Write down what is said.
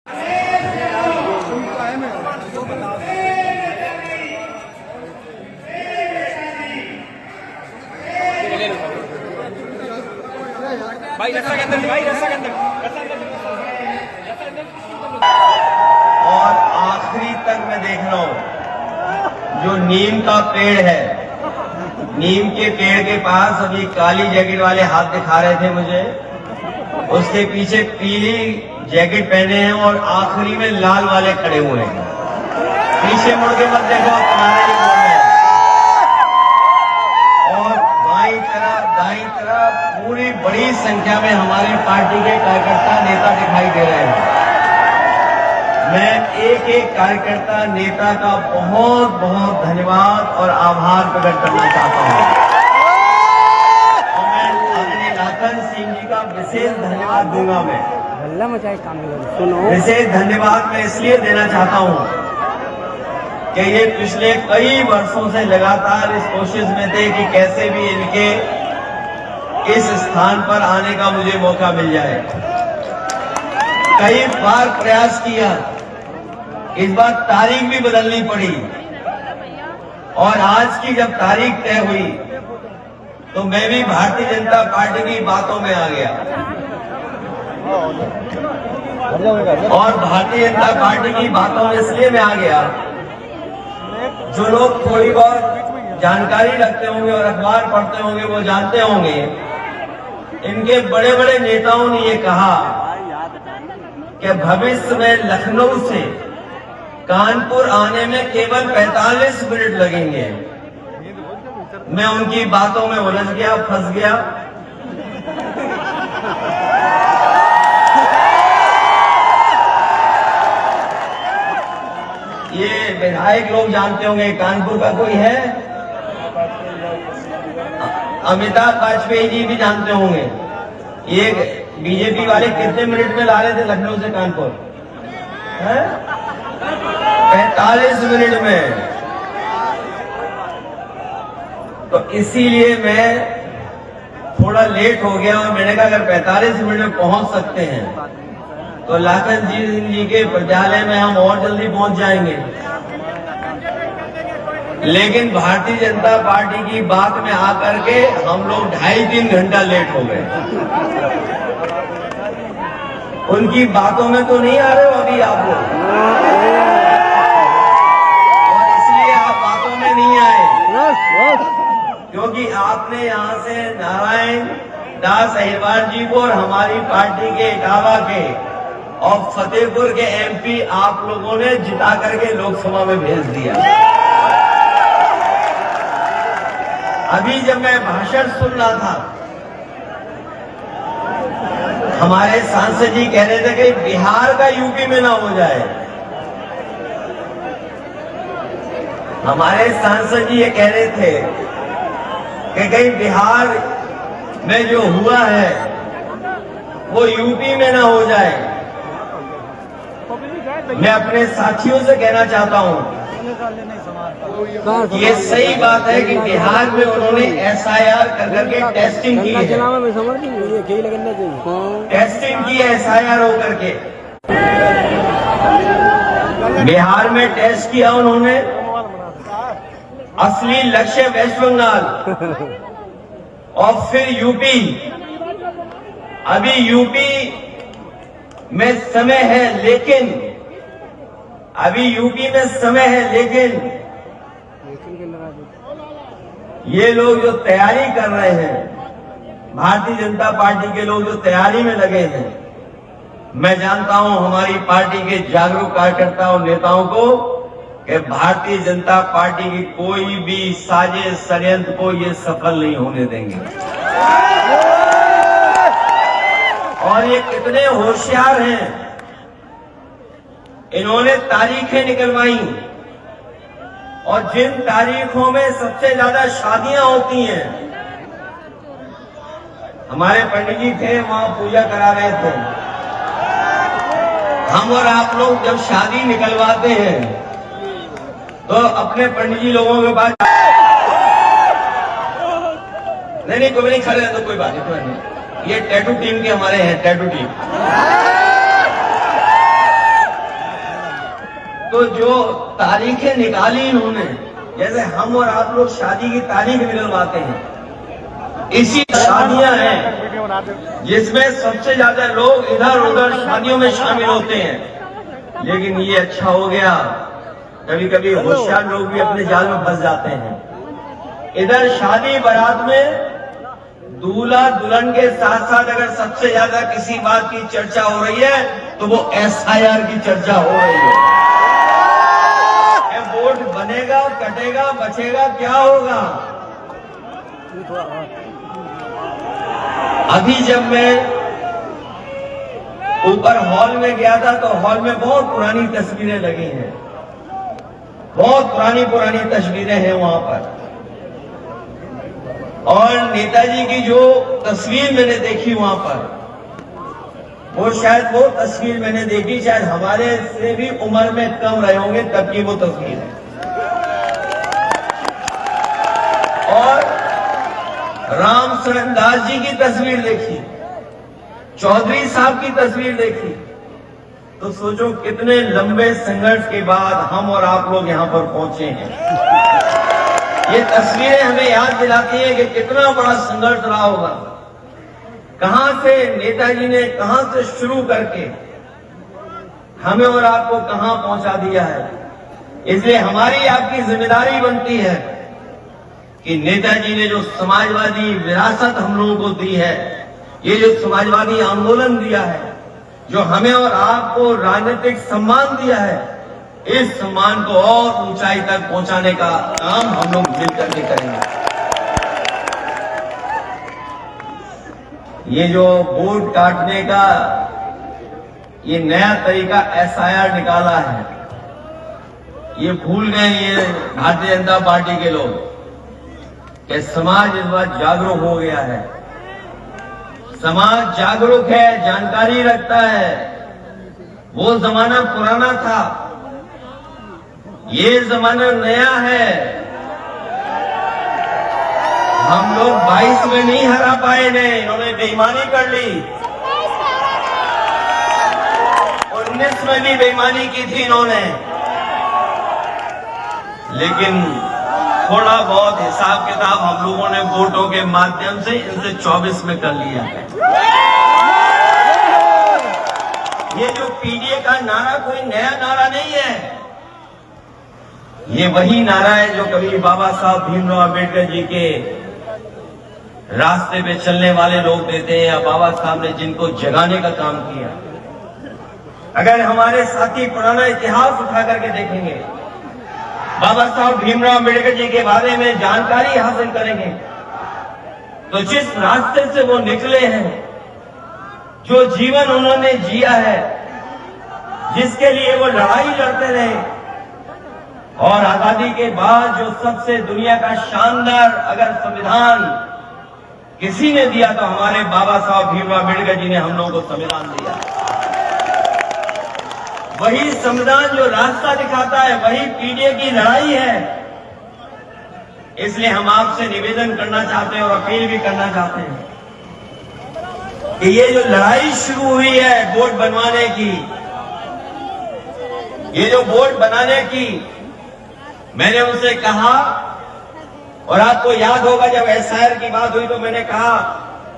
भाई रस्सा के अंदर, भाई रस्सा के अंदर। और आखिरी तक मैं देख रहा हूं जो नीम का पेड़ है, नीम के पेड़ के पास अभी काली जैकेट वाले हाथ दिखा रहे थे मुझे, उसके पीछे पीली जैकेट पहने हैं और आखिरी में लाल वाले खड़े हुए हैं। पीछे मुड़ के मत देखो, तुम्हारे ही बोल रहे हैं। और दाईं तरफ पूरी बड़ी संख्या में हमारे पार्टी के कार्यकर्ता नेता दिखाई दे रहे हैं। मैं एक एक कार्यकर्ता नेता का बहुत बहुत धन्यवाद और आभार प्रकट करना चाहता हूं। और मैं अपने लाखन सिंह जी का विशेष धन्यवाद दूंगा। मैं विशेष धन्यवाद मैं इसलिए देना चाहता हूं कि ये पिछले कई वर्षों से लगातार इस कोशिश में थे कि कैसे भी इनके इस स्थान पर आने का मुझे मौका मिल जाए। कई बार प्रयास किया, इस बार तारीख भी बदलनी पड़ी और आज की जब तारीख तय हुई तो मैं भी भारतीय जनता पार्टी की बातों में आ गया। और भारतीय जनता पार्टी की बातों में इसलिए मैं आ गया, जो लोग थोड़ी बहुत जानकारी रखते होंगे और अखबार पढ़ते होंगे वो जानते होंगे, इनके बड़े बड़े नेताओं ने ये कहा कि भविष्य में लखनऊ से कानपुर आने में केवल 45 मिनट लगेंगे। मैं उनकी बातों में उलझ गया, फंस गया। ये विधायक लोग जानते होंगे, कानपुर का कोई है? अमिताभ वाजपेयी जी भी जानते होंगे। ये बीजेपी वाले कितने मिनट में ला रहे थे लखनऊ से कानपुर? 45 मिनट में। तो इसीलिए मैं थोड़ा लेट हो गया और मैंने कहा अगर 45 मिनट में पहुंच सकते हैं तो लाखन जी के विद्यालय में हम और जल्दी पहुंच जाएंगे। लेकिन भारतीय जनता पार्टी की बात में आकर के हम लोग 2.5-3 घंटा लेट हो गए। उनकी बातों में तो नहीं आ रहे हो अभी आप लोग, और इसलिए आप बातों में नहीं आए क्योंकि आपने यहां से नारायण दास अहिरवार जी को और हमारी पार्टी के इटावा के और फतेहपुर के एमपी आप लोगों ने जिता करके लोकसभा में भेज दिया। अभी जब मैं भाषण सुन रहा था, हमारे सांसद जी कह रहे थे कि बिहार का यूपी में ना हो जाए। हमारे सांसद जी ये कह रहे थे कि कहीं बिहार में जो हुआ है वो यूपी में ना हो जाए। मैं अपने साथियों से कहना चाहता हूं, ये सही बात है कि बिहार में उन्होंने SIR करके टेस्टिंग की है, टेस्टिंग की है SIR होकर के। बिहार में टेस्ट किया उन्होंने, असली लक्ष्य वेस्ट बंगाल और फिर यूपी। अभी यूपी में समय है, लेकिन अभी यूपी में समय है, लेकिन ये लोग जो तैयारी कर रहे हैं, भारतीय जनता पार्टी के लोग जो तैयारी में लगे हैं, मैं जानता हूं हमारी पार्टी के जागरूक कार्यकर्ता और नेताओं को कि भारतीय जनता पार्टी की कोई भी साजिश षड्यंत्र को ये सफल नहीं होने देंगे। और ये कितने होशियार हैं, इन्होंने तारीखें निकलवाई और जिन तारीखों में सबसे ज्यादा शादियां होती हैं, हमारे पंडित जी थे वहां पूजा करा रहे थे। हम और आप लोग जब शादी निकलवाते हैं तो अपने पंडित जी लोगों के पास नहीं कोई नहीं खड़े, तो कोई बात नहीं, कोई नहीं। ये टैटू टीम के हमारे हैं, टैटू टीम। तो जो तारीखें निकाली इन्होंने, जैसे हम और आप लोग शादी की तारीख निकलवाते हैं, इसी शादियां हैं जिसमें सबसे ज्यादा लोग इधर उधर शादियों में शामिल होते हैं। लेकिन ये अच्छा हो गया, कभी कभी होशियार लोग भी अपने जाल में फंस जाते हैं। इधर शादी बारात में दूल्हा दुल्हन के साथ साथ अगर सबसे ज्यादा किसी बात की चर्चा हो रही है तो वो SIR की चर्चा हो रही है। वोट बनेगा, कटेगा, बचेगा, क्या होगा? अभी जब मैं ऊपर हॉल में गया था तो हॉल में बहुत पुरानी तस्वीरें लगी हैं, बहुत पुरानी तस्वीरें हैं वहां पर। और नेताजी की जो तस्वीर मैंने देखी वहां पर, वो शायद वो तस्वीर मैंने देखी शायद हमारे से भी उम्र में कम रहे होंगे तब की वो तस्वीर है। और राम शरण दास जी की तस्वीर देखी, चौधरी साहब की तस्वीर देखी, तो सोचो कितने लंबे संघर्ष के बाद हम और आप लोग यहां पर पहुंचे हैं। ये तस्वीरें हमें याद दिलाती है कि कितना बड़ा संघर्ष रहा होगा, कहां से नेताजी ने कहां से शुरू करके हमें और आपको कहां पहुंचा दिया है। इसलिए हमारी आपकी जिम्मेदारी बनती है कि नेताजी ने जो समाजवादी विरासत हम लोगों को दी है, ये जो समाजवादी आंदोलन दिया है, जो हमें और आपको राजनीतिक सम्मान दिया है, इस सम्मान को और ऊंचाई तक पहुंचाने का काम हम लोग मिलकर के करेंगे। ये जो वोट काटने का ये नया तरीका SIR निकाला है, ये भूल गए ये भारतीय जनता पार्टी के लोग कि समाज इस बार जागरूक हो गया है। समाज जागरूक है, जानकारी रखता है। वो जमाना पुराना था, ये जमाना नया है। हम लोग 22 में नहीं हरा पाए ने, इन्होंने बेईमानी कर ली। 19 में भी बेईमानी की थी इन्होंने, लेकिन थोड़ा बहुत हिसाब किताब हम लोगों ने वोटों के माध्यम से इनसे 24 में कर लिया है। ये जो PDA का नारा कोई नया नारा नहीं है, ये वही नारा है जो कभी बाबा साहब भीमराव अम्बेडकर जी के रास्ते पे चलने वाले लोग देते हैं, या बाबा साहब ने जिनको जगाने का काम किया। अगर हमारे साथी पुराना इतिहास उठा करके देखेंगे, बाबा साहब भीमराव अम्बेडकर जी के बारे में जानकारी हासिल करेंगे, तो जिस रास्ते से वो निकले हैं, जो जीवन उन्होंने जिया है, जिसके लिए वो लड़ाई लड़ते रहे, और आजादी के बाद जो सबसे दुनिया का शानदार अगर संविधान किसी ने दिया तो हमारे बाबा साहब भीमराव अम्बेडकर जी ने हम लोगों को संविधान दिया। वही संविधान जो रास्ता दिखाता है, वही PDA की लड़ाई है। इसलिए हम आपसे निवेदन करना चाहते हैं और अपील भी करना चाहते हैं कि ये जो लड़ाई शुरू हुई है वोट बनवाने की, ये जो वोट बनाने की, मैंने उनसे कहा, और आपको याद होगा जब SIR की बात हुई तो मैंने कहा